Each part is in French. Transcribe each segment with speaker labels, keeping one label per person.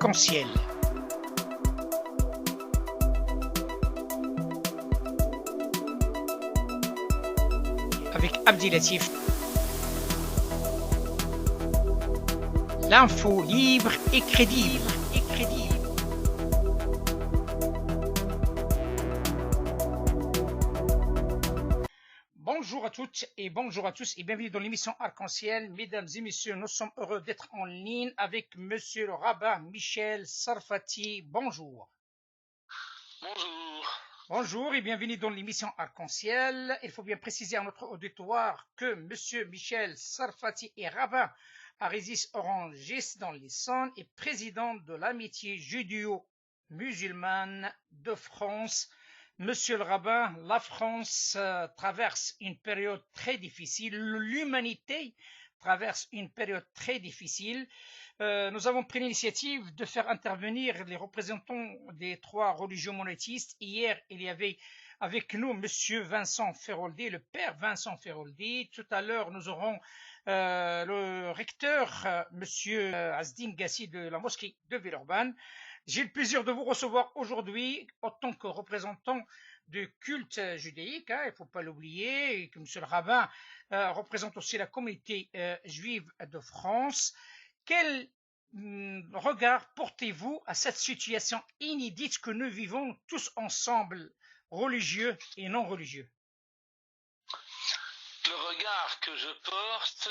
Speaker 1: Arc-en-Ciel. Avec Abdilatif. L'info libre et crédible. Bonjour à toutes et bonjour à tous et bienvenue dans l'émission Arc-en-Ciel. Mesdames et messieurs, nous sommes heureux d'être en ligne avec monsieur le rabbin Michel Sarfati. Bonjour.
Speaker 2: Bonjour.
Speaker 1: Bonjour et bienvenue dans l'émission Arc-en-Ciel. Il faut bien préciser à notre auditoire que monsieur Michel Sarfati est rabbin à Rungis dans l'Essonne et président de l'amitié judéo-musulmane de France. Monsieur le rabbin, la France traverse une période très difficile, l'humanité traverse une période très difficile. Nous avons pris l'initiative de faire intervenir les représentants des trois religions monothéistes. Hier, il y avait avec nous monsieur Vincent Feroldi, le père Vincent Feroldi. Tout à l'heure, nous aurons le recteur, monsieur Asdin Gassi de la mosquée de Villeurbanne. J'ai le plaisir de vous recevoir aujourd'hui en tant que représentant du culte judéique, il ne faut pas l'oublier, et que monsieur le rabbin représente aussi la communauté juive de France. Quel regard portez-vous à cette situation inédite que nous vivons tous ensemble, religieux et non religieux?
Speaker 2: Le regard que je porte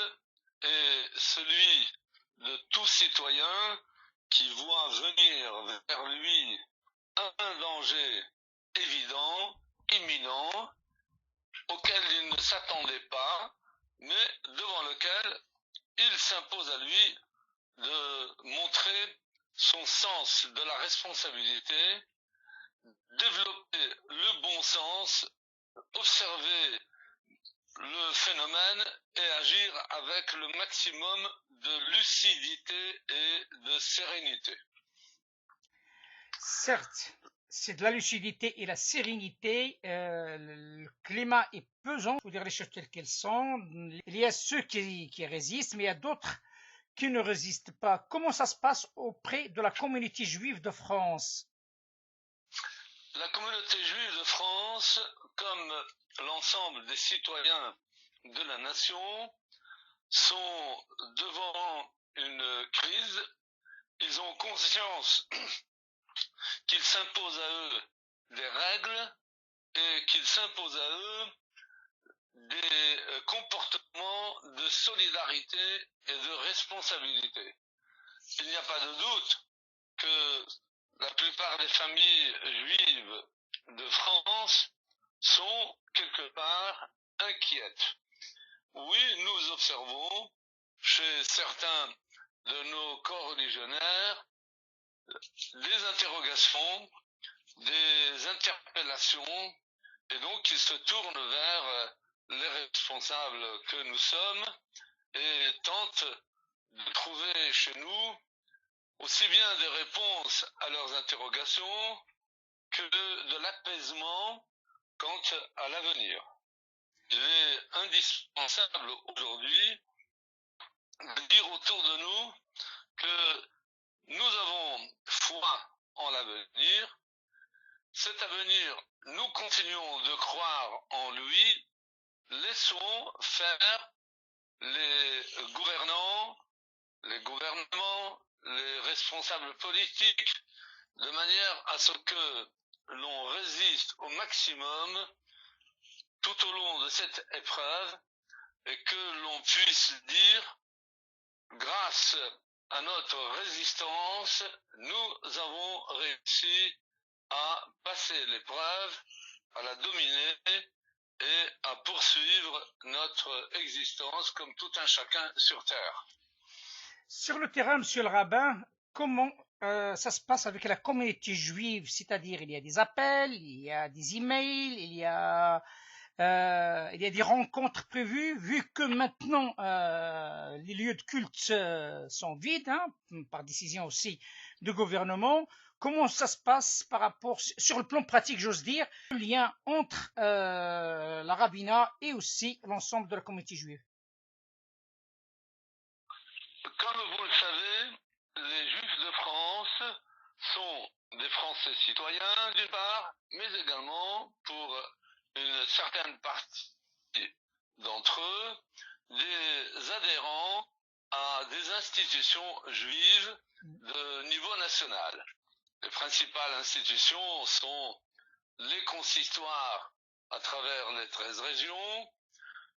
Speaker 2: est celui de tout citoyen qui voit venir vers lui un danger évident, imminent, auquel il ne s'attendait pas, mais devant lequel il s'impose à lui de montrer son sens de la responsabilité, développer le bon sens, observer le phénomène et agir avec le maximum de lucidité et de sérénité.
Speaker 1: Certes, c'est de la lucidité et la sérénité. Le climat est pesant, il faut dire les choses telles qu'elles sont. Il y a ceux qui résistent, mais il y a d'autres qui ne résistent pas. Comment ça se passe auprès de la communauté juive de France?
Speaker 2: La communauté juive de France, comme l'ensemble des citoyens de la nation, sont devant une crise. Ils ont conscience qu'il s'impose à eux des règles et qu'il s'impose à eux des comportements de solidarité et de responsabilité. Il n'y a pas de doute que la plupart des familles juives de France sont quelque part inquiètes. Oui, nous observons chez certains de nos coreligionnaires des interrogations, des interpellations, et donc ils se tournent vers les responsables que nous sommes et tentent de trouver chez nous aussi bien des réponses à leurs interrogations que de l'apaisement quant à l'avenir. Il est indispensable aujourd'hui de dire autour de nous que nous avons foi en l'avenir. Cet avenir, nous continuons de croire en lui. Laissons faire les gouvernants, les gouvernements, les responsables politiques, de manière à ce que l'on résiste au maximum tout au long de cette épreuve et que l'on puisse dire, grâce à notre résistance, nous avons réussi à passer l'épreuve, à la dominer et à poursuivre notre existence comme tout un chacun sur Terre.
Speaker 1: Sur le terrain, monsieur le rabbin, comment ça se passe avec la communauté juive? C'est-à-dire, il y a des appels, il y a des emails, il y a des rencontres prévues, vu que maintenant les lieux de culte sont vides, par décision aussi du gouvernement. Comment ça se passe par rapport, sur le plan pratique, j'ose dire, le lien entre la rabbinat et aussi l'ensemble de la communauté juive?
Speaker 2: Comme vous le savez, les Juifs de France sont des Français citoyens d'une part, mais également pour une certaine partie d'entre eux, des adhérents à des institutions juives de niveau national. Les principales institutions sont les consistoires à travers les 13 régions,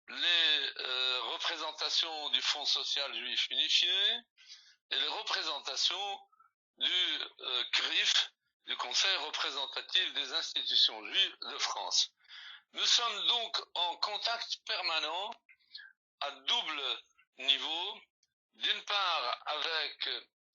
Speaker 2: les représentations du Fonds social juif unifié et les représentations du CRIF, du Conseil représentatif des institutions juives de France. Nous sommes donc en contact permanent à double niveau, d'une part avec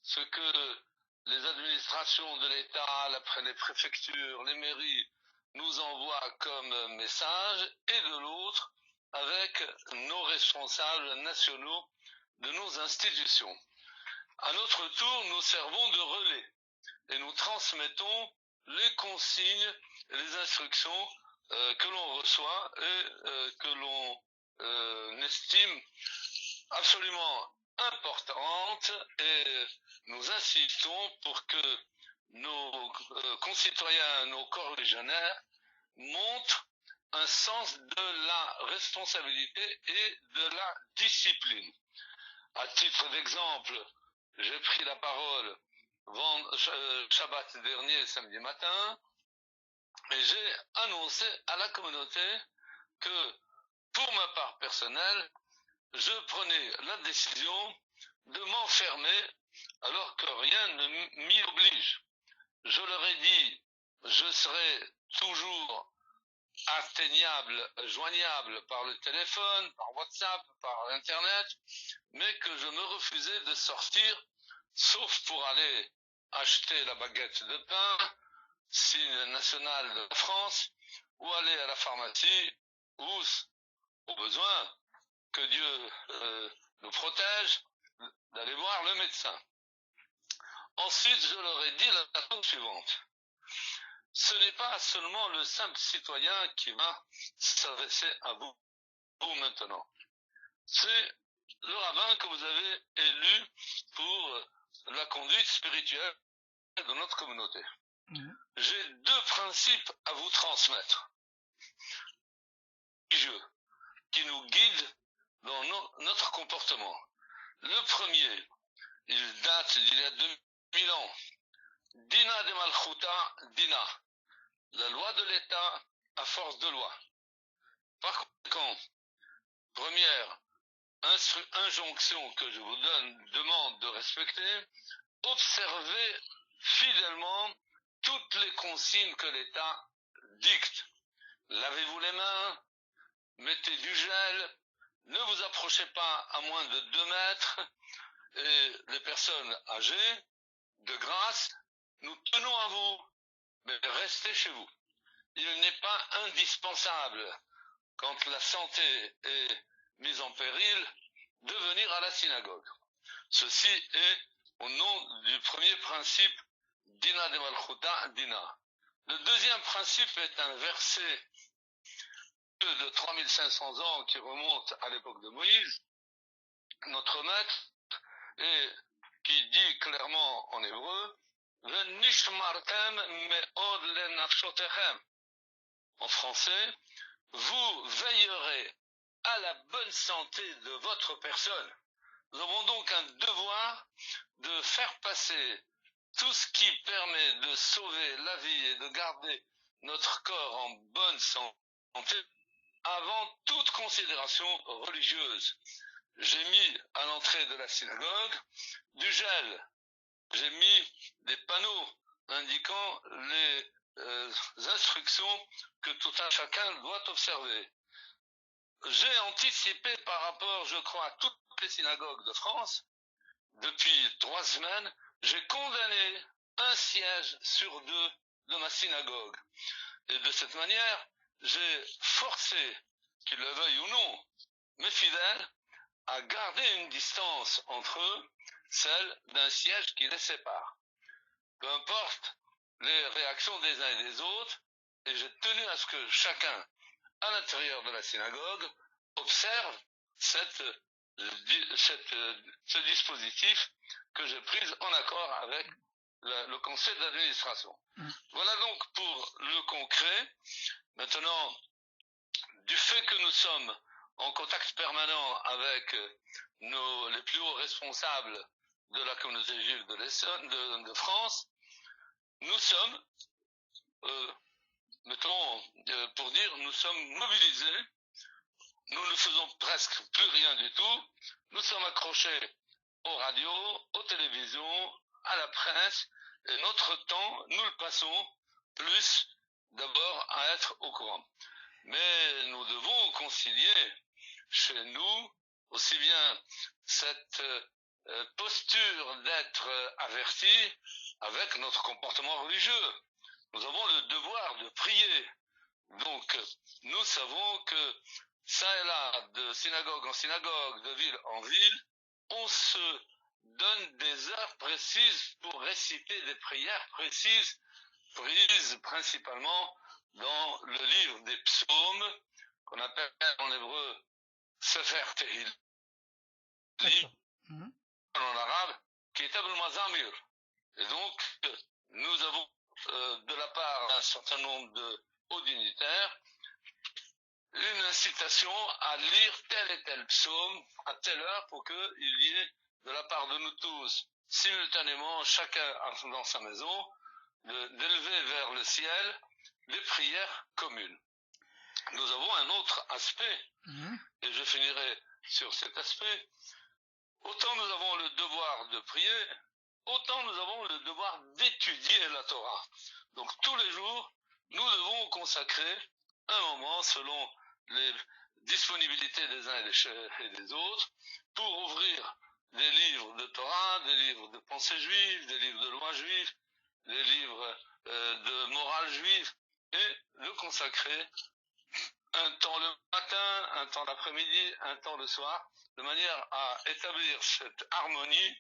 Speaker 2: ce que les administrations de l'État, les préfectures, les mairies nous envoient comme message, et de l'autre avec nos responsables nationaux de nos institutions. À notre tour, nous servons de relais et nous transmettons les consignes et les instructions que l'on reçoit et que l'on estime absolument importantes, et nous insistons pour que nos concitoyens, nos coreligionnaires montrent un sens de la responsabilité et de la discipline. À titre d'exemple, j'ai pris la parole Shabbat dernier, samedi matin, et j'ai annoncé à la communauté que, pour ma part personnelle, je prenais la décision de m'enfermer alors que rien ne m'y oblige. Je leur ai dit, je serai toujours atteignable, joignable par le téléphone, par WhatsApp, par Internet, mais que je me refusais de sortir, sauf pour aller acheter la baguette de pain, signe national de la France, ou aller à la pharmacie, ou, au besoin, que Dieu nous protège, d'aller voir le médecin. Ensuite, je leur ai dit la chose suivante. Ce n'est pas seulement le simple citoyen qui va s'adresser à vous maintenant. C'est le rabbin que vous avez élu pour la conduite spirituelle de notre communauté. J'ai deux principes à vous transmettre, qui nous guident dans notre comportement. Le premier, il date d'il y a 2000 ans. Dina de Malchuta, Dina. La loi de l'État à force de loi. Par conséquent, première injonction que je vous demande de respecter, observez fidèlement toutes les consignes que l'État dicte. Lavez-vous les mains, mettez du gel, ne vous approchez pas à moins de 2 mètres, et les personnes âgées, de grâce, nous tenons à vous, mais restez chez vous. Il n'est pas indispensable, quand la santé est mise en péril, de venir à la synagogue. Ceci est au nom du premier principe, Dina de Malchuta, Dina. Le deuxième principe est un verset de 3500 ans qui remonte à l'époque de Moïse, notre maître, et qui dit clairement en hébreu, Venishmartem me'od lenafshotechem. En français, vous veillerez à la bonne santé de votre personne. Nous avons donc un devoir de faire passer tout ce qui permet de sauver la vie et de garder notre corps en bonne santé avant toute considération religieuse. J'ai mis à l'entrée de la synagogue du gel. J'ai mis des panneaux indiquant les instructions que tout un chacun doit observer. J'ai anticipé par rapport, je crois, à toutes les synagogues de France. Depuis 3 semaines, j'ai condamné un siège sur 2 de ma synagogue. Et de cette manière, j'ai forcé, qu'ils le veuillent ou non, mes fidèles, à garder une distance entre eux, celle d'un siège qui les sépare. Peu importe les réactions des uns et des autres, et j'ai tenu à ce que chacun, à l'intérieur de la synagogue, observe ce dispositif que j'ai pris en accord avec le conseil d'administration. Voilà donc pour le concret. Maintenant, du fait que nous sommes en contact permanent avec les plus hauts responsables de la communauté juive de France, nous sommes, pour dire, nous sommes mobilisés. Nous ne faisons presque plus rien du tout. Nous sommes accrochés aux radios, aux télévisions, à la presse, et notre temps, nous le passons plus d'abord à être au courant. Mais nous devons concilier chez nous aussi bien cette posture d'être avertis avec notre comportement religieux. Nous avons le devoir de prier. Donc, nous savons que ça et là, de synagogue en synagogue, de ville en ville, on se donne des heures précises pour réciter des prières précises, prises principalement dans le livre des psaumes, qu'on appelle en hébreu Sefer Tehillim, en arabe, qui est Abul Mazamir. Et donc, nous avons de la part d'un certain nombre de hauts dignitaires une incitation à lire tel et tel psaume à telle heure pour qu'il y ait de la part de nous tous, simultanément, chacun dans sa maison, d'élever vers le ciel des prières communes. Nous avons un autre aspect, et je finirai sur cet aspect. Autant nous avons le devoir de prier, autant nous avons le devoir d'étudier la Torah. Donc tous les jours, nous devons consacrer un moment selon les disponibilités des uns et des autres pour ouvrir des livres de Torah, des livres de pensée juive, des livres de loi juive, des livres de morale juive, et le consacrer un temps le matin, un temps l'après-midi, un temps le soir, de manière à établir cette harmonie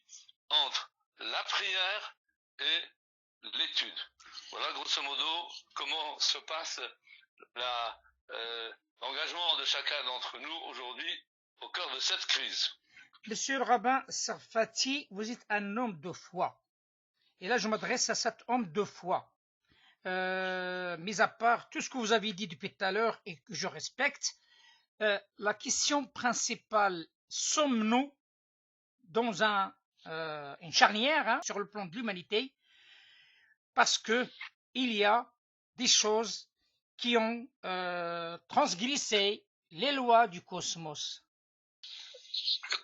Speaker 2: entre la prière et l'étude. Voilà grosso modo comment se passe l'engagement de chacun d'entre nous aujourd'hui au cœur de cette crise.
Speaker 1: Monsieur le rabbin Sarfati, vous êtes un homme de foi. Et là, je m'adresse à cet homme de foi. Mis à part tout ce que vous avez dit depuis tout à l'heure et que je respecte, la question principale, sommes-nous dans une charnière sur le plan de l'humanité, parce que il y a des choses qui ont transgressé les lois du cosmos.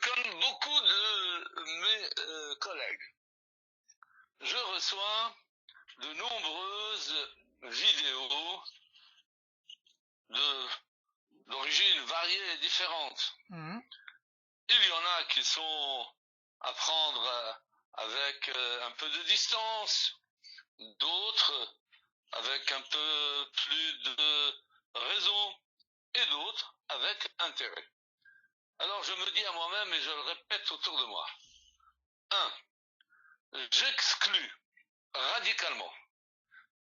Speaker 2: Comme beaucoup de mes collègues, je reçois de nombreuses vidéos d'origine variée et différente. Il y en a qui sont à prendre avec un peu de distance, d'autres avec un peu plus de raison, et d'autres avec intérêt. Alors je me dis à moi-même, et je le répète autour de moi, 1. J'exclus radicalement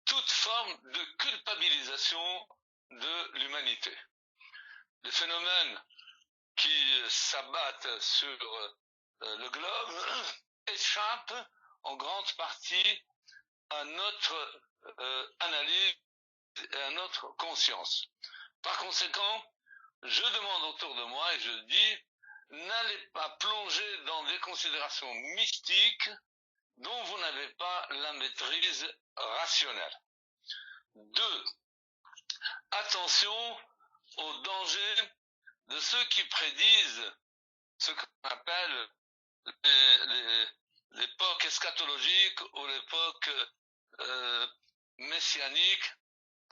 Speaker 2: toute forme de culpabilisation de l'humanité. Les phénomènes qui s'abattent sur le globe échappent en grande partie à notre analyse et à notre conscience. Par conséquent, je demande autour de moi et je dis, n'allez pas plonger dans des considérations mystiques dont vous n'avez pas la maîtrise rationnelle. 2. Attention aux dangers de ceux qui prédisent ce qu'on appelle l'époque eschatologique ou l'époque messianique,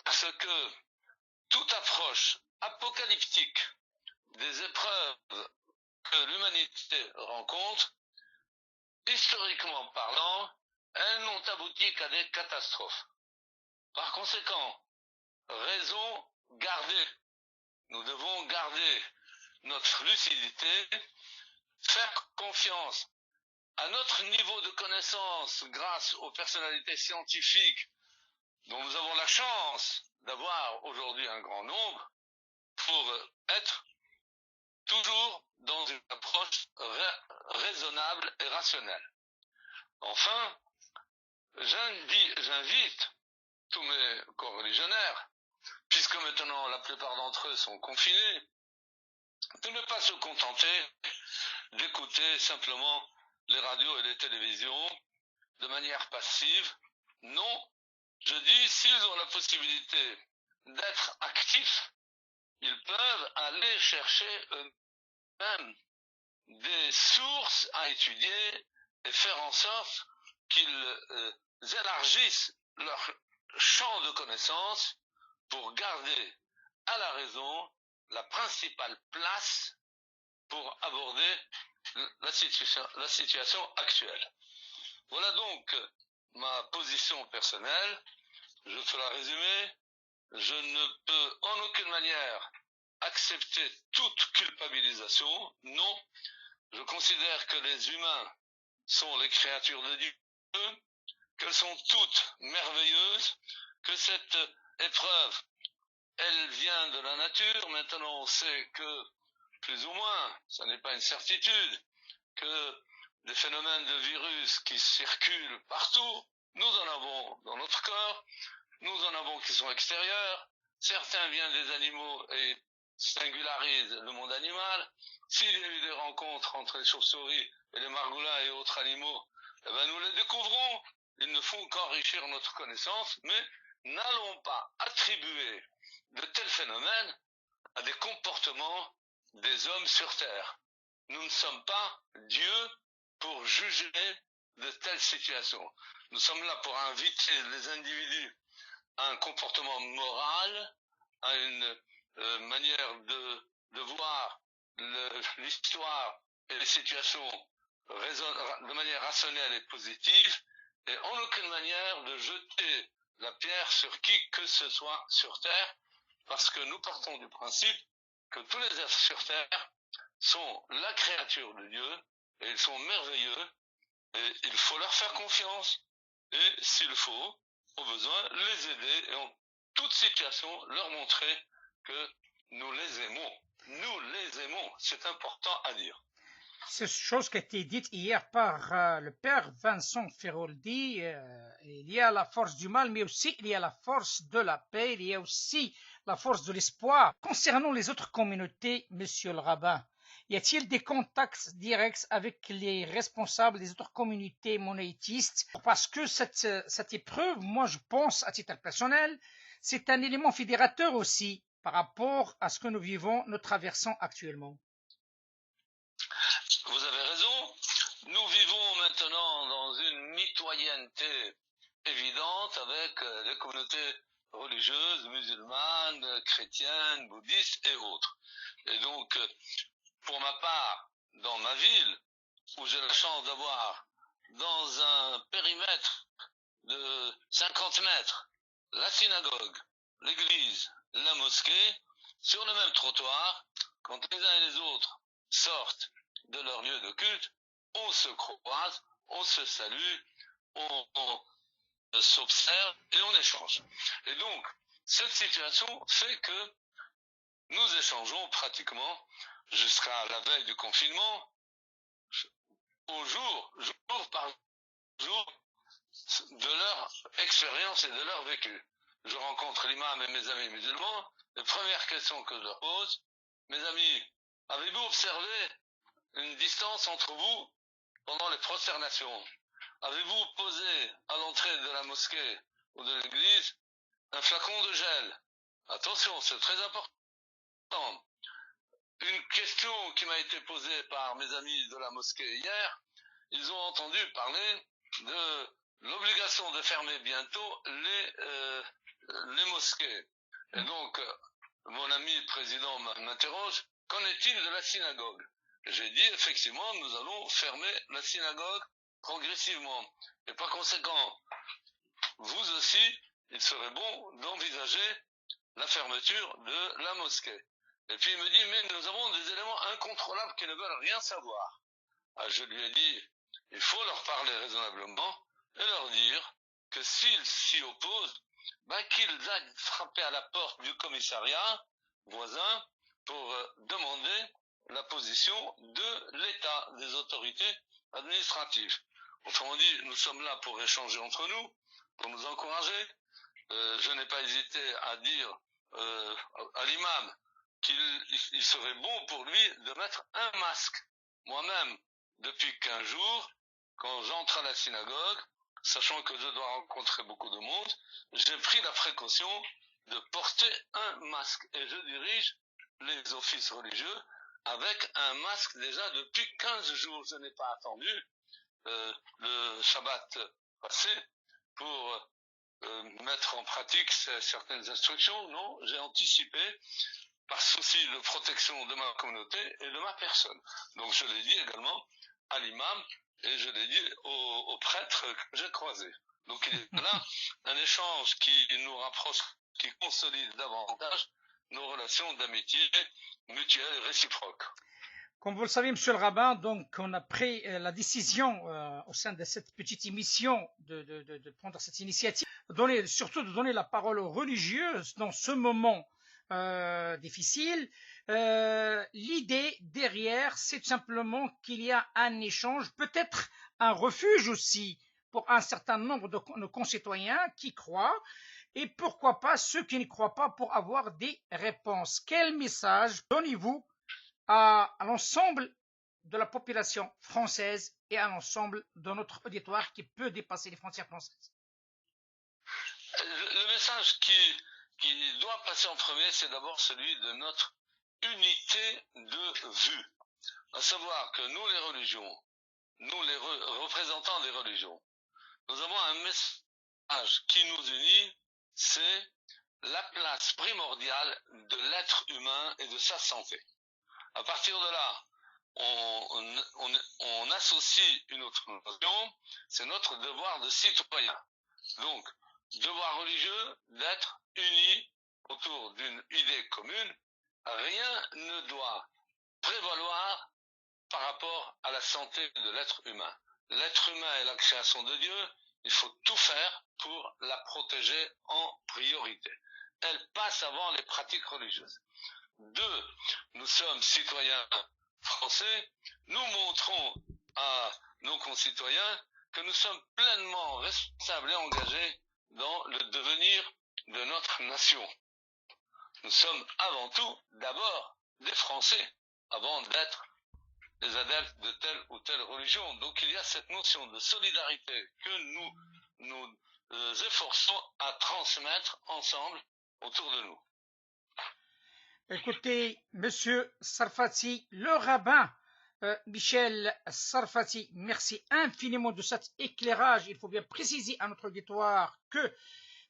Speaker 2: parce que toute approche apocalyptique des épreuves que l'humanité rencontre, historiquement parlant, elles n'ont abouti qu'à des catastrophes. Par conséquent, raison gardée. Nous devons garder notre lucidité, faire confiance à notre niveau de connaissance grâce aux personnalités scientifiques dont nous avons la chance d'avoir aujourd'hui un grand nombre, pour être toujours dans une approche raisonnable et rationnelle. Enfin, j'invite tous mes coreligionnaires, puisque maintenant la plupart d'entre eux sont confinés, de ne pas se contenter d'écouter simplement les radios et les télévisions de manière passive. Non, je dis, s'ils ont la possibilité d'être actifs, ils peuvent aller chercher eux-mêmes des sources à étudier et faire en sorte qu'ils élargissent leur champ de connaissances pour garder à la raison la principale place pour aborder la situation actuelle. Voilà donc ma position personnelle. Je fais la résumer. Je ne peux en aucune manière accepter toute culpabilisation. Non, je considère que les humains sont les créatures de Dieu, qu'elles sont toutes merveilleuses, que cette épreuve, elle vient de la nature. Maintenant, on sait que, plus ou moins, ça n'est pas une certitude, que des phénomènes de virus qui circulent partout, nous en avons dans notre corps, nous en avons qui sont extérieurs, certains viennent des animaux et singularisent le monde animal. S'il y a eu des rencontres entre les chauves-souris et les margoulins et autres animaux, eh ben nous les découvrons. Ils ne font qu'enrichir notre connaissance, mais n'allons pas attribuer de tels phénomènes à des comportements des hommes sur Terre. Nous ne sommes pas Dieu pour juger de telles situations. Nous sommes là pour inviter les individus à un comportement moral, à une manière de voir l'histoire et les situations de manière rationnelle et positive, et en aucune manière de jeter la pierre sur qui que ce soit sur Terre, parce que nous partons du principe que tous les êtres sur Terre sont la créature de Dieu, et ils sont merveilleux, et il faut leur faire confiance, et s'il faut, au besoin, les aider, et en toute situation, leur montrer que nous les aimons. Nous les aimons, c'est important à dire.
Speaker 1: C'est chose qui a été dite hier par le père Vincent Feroldi. Il y a la force du mal, mais aussi il y a la force de la paix, il y a aussi la force de l'espoir. Concernant les autres communautés, monsieur le rabbin, y a-t-il des contacts directs avec les responsables des autres communautés monothéistes? Parce que cette épreuve, moi je pense à titre personnel, c'est un élément fédérateur aussi par rapport à ce que nous vivons, nous traversons actuellement.
Speaker 2: Vous avez raison. Nous vivons maintenant dans une mitoyenneté évidente avec les communautés religieuses, musulmanes, chrétiennes, bouddhistes et autres. Et donc, pour ma part, dans ma ville, où j'ai la chance d'avoir dans un périmètre de 50 mètres la synagogue, l'église, la mosquée, sur le même trottoir, quand les uns et les autres sortent de leur lieu de culte, on se croise, on se salue, on s'observe et on échange. Et donc, cette situation fait que nous échangeons pratiquement jusqu'à la veille du confinement, jour par jour, de leur expérience et de leur vécu. Je rencontre l'imam et mes amis musulmans. La première question que je leur pose, mes amis, avez-vous observé une distance entre vous pendant les prosternations? Avez-vous posé à l'entrée de la mosquée ou de l'église un flacon de gel? Attention, c'est très important. Une question qui m'a été posée par mes amis de la mosquée hier, ils ont entendu parler de l'obligation de fermer bientôt les mosquées. Et donc, mon ami le président m'interroge, qu'en est-il de la synagogue? J'ai dit, effectivement, nous allons fermer la synagogue progressivement. Et par conséquent, vous aussi, il serait bon d'envisager la fermeture de la mosquée. Et puis il me dit, mais nous avons des éléments incontrôlables qui ne veulent rien savoir. Ah, je lui ai dit, il faut leur parler raisonnablement et leur dire que s'ils s'y opposent, qu'ils aillent frapper à la porte du commissariat voisin pour demander la position de l'État, des autorités administratives. Autrement dit, nous sommes là pour échanger entre nous, pour nous encourager. Je n'ai pas hésité à dire à l'imam qu'il serait bon pour lui de mettre un masque. Moi-même, depuis 15 jours, quand j'entre à la synagogue, sachant que je dois rencontrer beaucoup de monde, j'ai pris la précaution de porter un masque. Et je dirige les offices religieux avec un masque déjà depuis 15 jours. Je n'ai pas attendu le Shabbat passé pour mettre en pratique certaines instructions. Non, j'ai anticipé par souci de protection de ma communauté et de ma personne. Donc je l'ai dit également à l'imam et je l'ai dit aux prêtres que j'ai croisés. Donc il y a là un échange qui nous rapproche, qui consolide davantage nos relations d'amitié mutuelle et réciproque.
Speaker 1: Comme vous le savez, monsieur le rabbin, donc on a pris la décision au sein de cette petite émission de prendre cette initiative, surtout de donner la parole aux religieux dans ce moment difficile. L'idée derrière, c'est tout simplement qu'il y a un échange, peut-être un refuge aussi pour un certain nombre de nos concitoyens qui croient, et pourquoi pas ceux qui ne croient pas pour avoir des réponses. Quel message donnez-vous à l'ensemble de la population française et à l'ensemble de notre auditoire qui peut dépasser les frontières françaises?
Speaker 2: Le message qui doit passer en premier, c'est d'abord celui de notre unité de vue. À savoir que nous, les religions, nous, les représentants des religions, nous avons un message qui nous unit, c'est la place primordiale de l'être humain et de sa santé. À partir de là, on associe une autre notion, c'est notre devoir de citoyen. Donc, devoir religieux d'être unis autour d'une idée commune. Rien ne doit prévaloir par rapport à la santé de l'être humain. L'être humain est la création de Dieu, il faut tout faire pour la protéger en priorité. Elle passe avant les pratiques religieuses. 2, nous sommes citoyens français, nous montrons à nos concitoyens que nous sommes pleinement responsables et engagés dans le devenir de notre nation. Nous sommes avant tout, d'abord, des Français, avant d'être des adeptes de telle ou telle religion. Donc il y a cette notion de solidarité que nous efforçons à transmettre ensemble autour de nous.
Speaker 1: Écoutez, monsieur Sarfati, le rabbin Michel Sarfati, merci infiniment de cet éclairage. Il faut bien préciser à notre auditoire que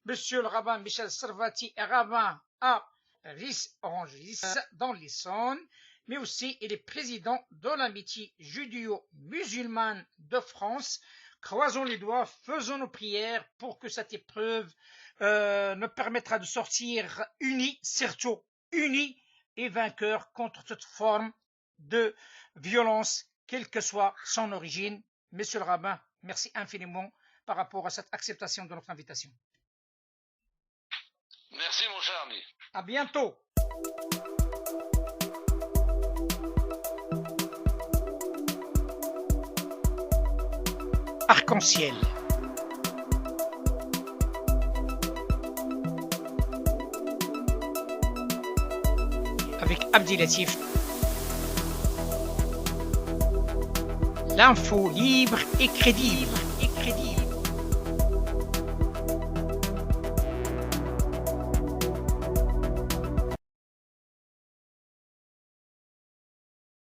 Speaker 1: monsieur le rabbin Michel Sarfati est rabbin à Ris-Orangis dans l'Essonne, mais aussi il est président de l'amitié judéo-musulmane de France. Croisons les doigts, faisons nos prières pour que cette épreuve nous permettra de sortir unis, surtout unis et vainqueurs contre toute forme de violence, quelle que soit son origine. Monsieur le rabbin, merci infiniment par rapport à cette acceptation de notre invitation.
Speaker 2: Merci mon cher ami.
Speaker 1: À bientôt. Arc-en-ciel. Avec Abdilatif. L'info libre et crédible.